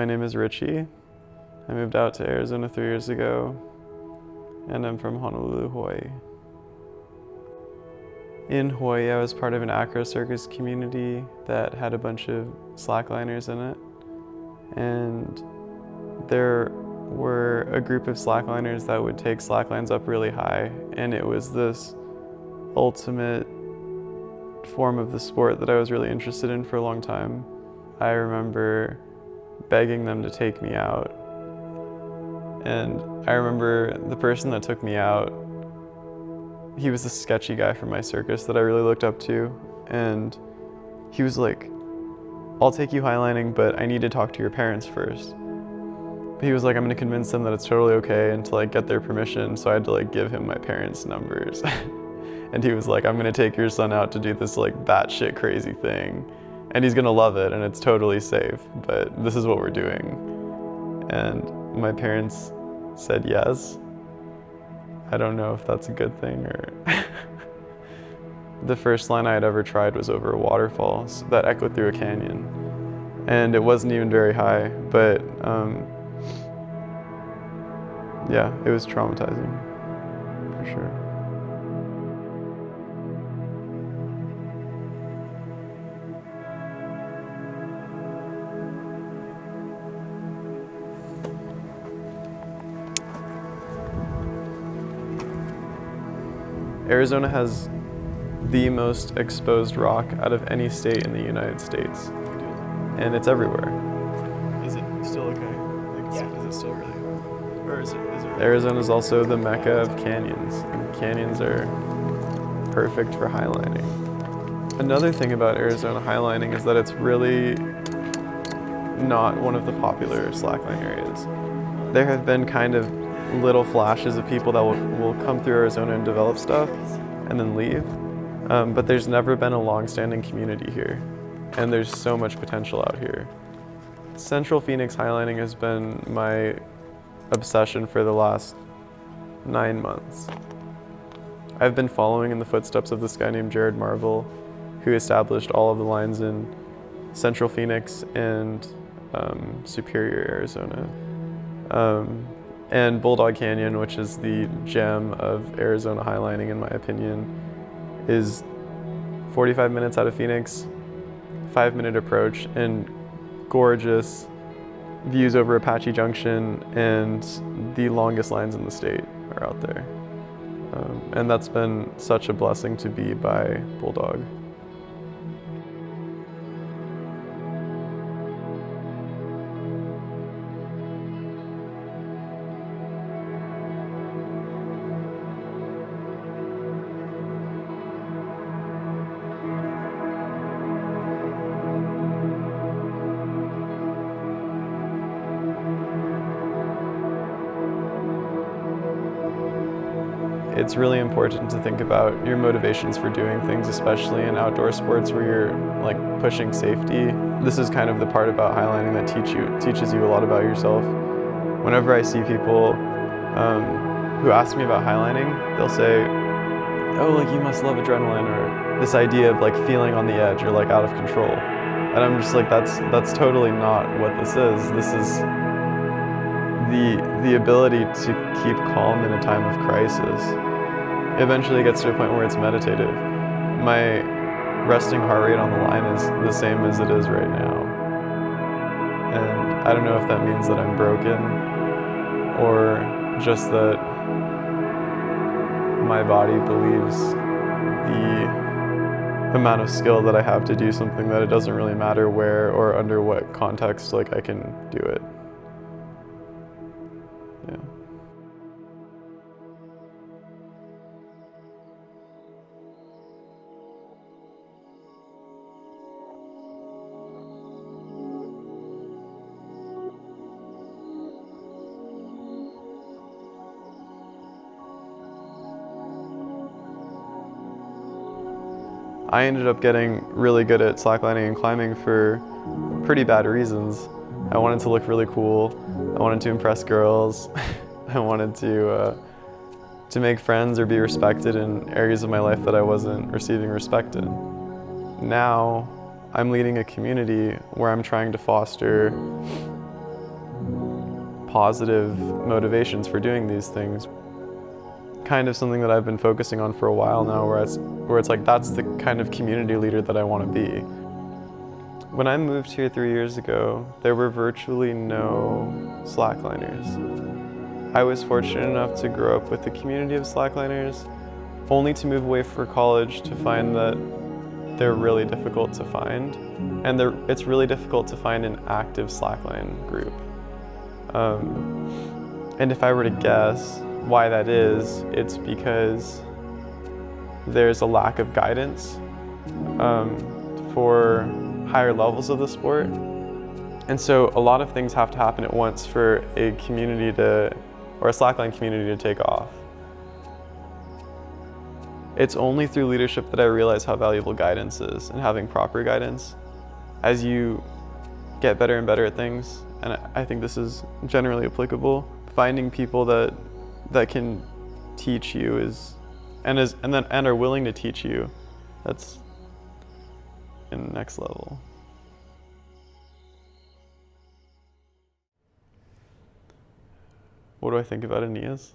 My name is Richie. I moved out to Arizona 3 years ago, and I'm from Honolulu, Hawaii. In Hawaii, I was part of an acro circus community that had a bunch of slackliners in it. And there were a group of slackliners that would take slacklines up really high, and it was this ultimate form of the sport that I was really interested in for a long time. I remember begging them to take me out. And I remember the person that took me out, he was a sketchy guy from my circus that I really looked up to. And he was like, I'll take you highlining, but I need to talk to your parents first. But he was like, I'm gonna convince them that it's totally okay and to like get their permission. So I had to like give him my parents' numbers. And he was like, I'm gonna take your son out to do this like batshit crazy thing. And he's gonna love it and it's totally safe, but this is what we're doing. And my parents said yes. I don't know if that's a good thing or... The first line I had ever tried was over a waterfall that echoed through a canyon. And it wasn't even very high, but yeah, it was traumatizing, for sure. Arizona has the most exposed rock out of any state in the United States. And it's everywhere. Is it still okay? Is it still really? Or is it Arizona is also the mecca of canyons. And canyons are perfect for highlining. Another thing about Arizona highlining is that it's really not one of the popular slackline areas. There have been kind of little flashes of people that will come through Arizona and develop stuff and then leave. But there's never been a long-standing community here, and there's so much potential out here. Central Phoenix highlining has been my obsession for the last 9 months. I've been following in the footsteps of this guy named Jared Marvel, who established all of the lines in Central Phoenix and Superior, Arizona. And Bulldog Canyon, which is the gem of Arizona highlining in my opinion, is 45 minutes out of Phoenix, 5-minute approach, and gorgeous views over Apache Junction, and the longest lines in the state are out there. And that's been such a blessing to be by Bulldog. It's really important to think about your motivations for doing things, especially in outdoor sports where you're like pushing safety. This is kind of the part about highlining that teaches you a lot about yourself. Whenever I see people who ask me about highlining, they'll say, oh, like you must love adrenaline, or this idea of like feeling on the edge or like out of control. And I'm just like, that's totally not what this is. This is the ability to keep calm in a time of crisis. Eventually gets to a point where it's meditative. My resting heart rate on the line is the same as it is right now. And I don't know if that means that I'm broken or just that my body believes the amount of skill that I have to do something that it doesn't really matter where or under what context like I can do it. Yeah. I ended up getting really good at slacklining and climbing for pretty bad reasons. I wanted to look really cool. I wanted to impress girls. I wanted to make friends or be respected in areas of my life that I wasn't receiving respect in. Now, I'm leading a community where I'm trying to foster positive motivations for doing these things. Kind of something that I've been focusing on for a while now, where it's like that's the kind of community leader that I want to be. When I moved here 3 years ago, there were virtually no slackliners. I was fortunate enough to grow up with a community of slackliners, only to move away for college to find that they're really difficult to find. And it's really difficult to find an active slackline group. And if I were to guess why that is, it's because there's a lack of guidance for higher levels of the sport. And so a lot of things have to happen at once for a community or a slackline community to take off. It's only through leadership that I realize how valuable guidance is, and having proper guidance. As you get better and better at things, and I think this is generally applicable, finding people that can teach you and are willing to teach you, that's in the next level. What do I think about Aeneas?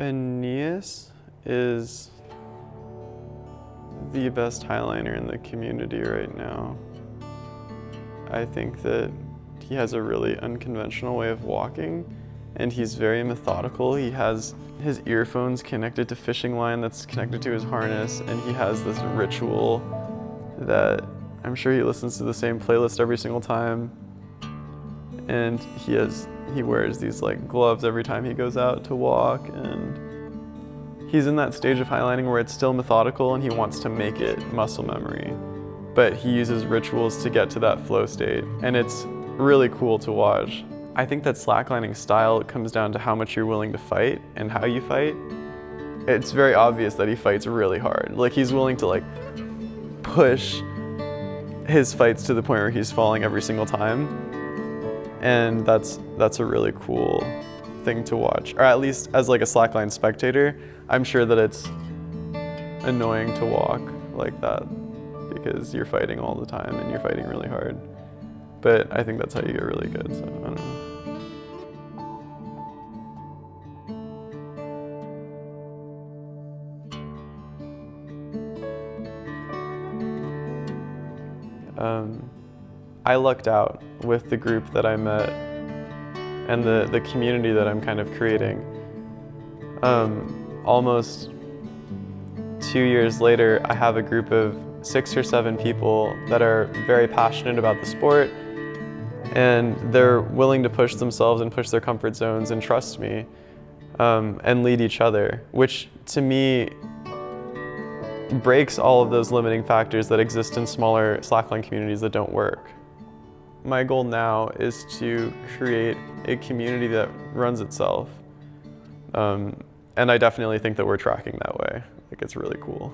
Aeneas is the best highliner in the community right now. I think that he has a really unconventional way of walking, and he's very methodical. He has his earphones connected to fishing line that's connected to his harness, and he has this ritual that I'm sure he listens to the same playlist every single time. And he wears these like gloves every time he goes out to walk, and he's in that stage of highlining where it's still methodical and he wants to make it muscle memory, but he uses rituals to get to that flow state, and it's really cool to watch. I think that slacklining style comes down to how much you're willing to fight and how you fight. It's very obvious that he fights really hard. Like, he's willing to like push his fights to the point where he's falling every single time. And that's a really cool thing to watch. Or at least as like a slackline spectator, I'm sure that it's annoying to walk like that because you're fighting all the time and you're fighting really hard. But I think that's how you get really good, so I don't know. I lucked out with the group that I met and the community that I'm kind of creating. Almost 2 years later, I have a group of 6 or 7 people that are very passionate about the sport, and they're willing to push themselves and push their comfort zones and trust me, and lead each other, which to me breaks all of those limiting factors that exist in smaller slackline communities that don't work. My goal now is to create a community that runs itself. And I definitely think that we're tracking that way. Like, it's really cool.